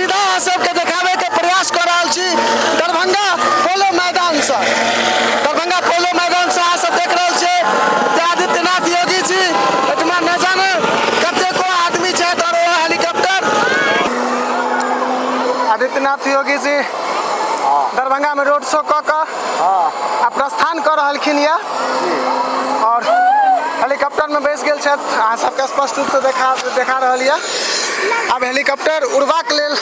सीधा सबके देखावे के प्रयास कर रहा छी दरभंगा पोलो मैदान से। दरभंगा पोलो मैदान से सब देख रहे छे आदित्यनाथ योगी जी एतमा न जाने कतेको आदमी छे और हेलीकॉप्टर आदित्यनाथ योगी जी दरभंगा में रोड शो क प्रस्थान कर रहलखिन या और हेलीकॉप्टर में बैस गेल छथि। अहाँ सबके स्पष्ट रूप से देखा रहल या। अब हेलीकॉप्टर उड़बाक लेल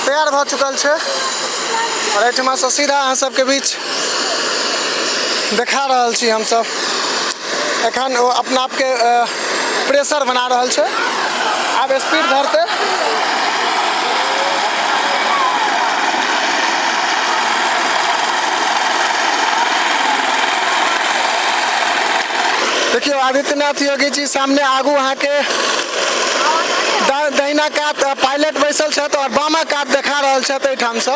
तैयार भ चुकल छे और एठमा से सीधा अहाँ सबके बीच देखा रहल छी हम सब। एखन वो अपना आप के प्रेशर बना रहल छे। अब स्पीड धरते देखियो आदित्यनाथ योगी जी सामने आगू अहाँ के दहिना कात पायलट बैसल छथि और बामा कात देखा रहल छथि एठाम से।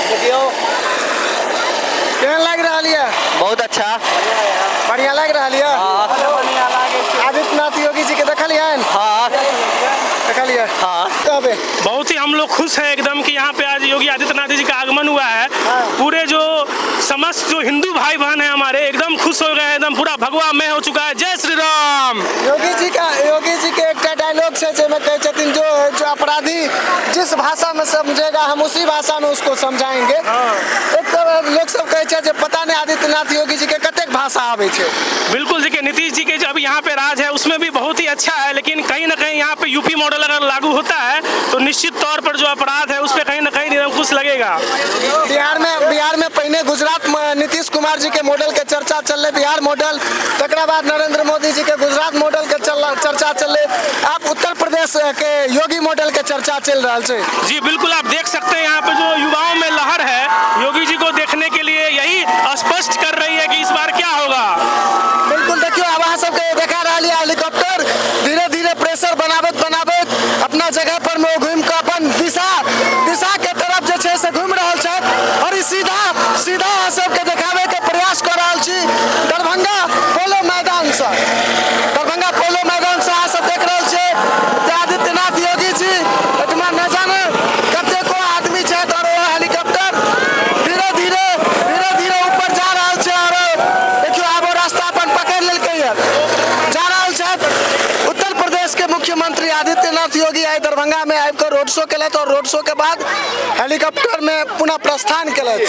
देखियो केहन लग रहल ये? बहुत अच्छा, बढ़िया लग रहल ये। आदित्यनाथ योगी जी के देखलिए? हाँ देखलिए। हाँ तबे बहुत ही हम लोग खुश हैं एकदम कि यहाँ पे आज योगी आदित्यनाथ जी का आगमन हुआ है। पूरे जो समस्त जो हिंदू भाई बहन है हमारे एकदम खुश हो गए हैं, एकदम पूरा भगवा में हो चुका है। जय श्री राम। योगी जी के एक डायलॉग है जो कहे छथिन जो अपराधी जिस भाषा में समझेगा हम उसी भाषा में उसको समझाएंगे। एक तो लोग सब कहे छे पता नहीं आदित्यनाथ योगी जी के कतेक भाषा आवे छे। बिल्कुल देखिए नीतीश जी के जो अभी यहाँ पे राज है उसमें भी बहुत ही अच्छा है, लेकिन कहीं ना कहीं यहाँ पे यूपी मॉडल अगर लागू होता है तो निश्चित तौर पर जो अपराध है उस पर कहीं ना कहीं निरंकुश लगेगा। बिहार में पहले गुजरात में नीतीश कुमार जी के मॉडल के चर्चा चल रहे, बिहार मॉडल, तकरा बाद नरेंद्र मोदी जी के गुजरात मॉडल के चर्चा चल रहे। आप उत्तर प्रदेश के योगी मॉडल के चर्चा चल रहा है। जी बिल्कुल, आप देख सकते हैं यहाँ पे जो युवाओं में लहर है योगी जी को देखने के लिए यही स्पष्ट कर रही है कि इस बार क्या होगा। बिल्कुल देखियो अब अहाँ सबके देखा रहा हेलीकॉप्टर धीरे धीरे प्रेशर बनाबत अपना जगह पर में घूम के अपन दिशा के तरफ जे छे से घूम रहल छथि और सीधा सबके देखावे के प्रयास कर रहल छी दरभंगा पोलो मैदान से। दरभंगा पोलो मैदान से अहाँ सब देख रहल छे आदित्यनाथ योगी जी एतमा न जाने कतेको आदमी छथि और हेलीकॉप्टर धीरे धीरे ऊपर जा रहल छे और देखियो आब रास्ता अपन पकड़ लेलकै है, जा रहल छथि। उत्तर प्रदेश के मुख्यमंत्री आदित्यनाथ योगी आए दरभंगा में आबि कर रोड शो केलथि और रोड शो के बाद हेलीकॉप्टर में पुनः प्रस्थान केलथि।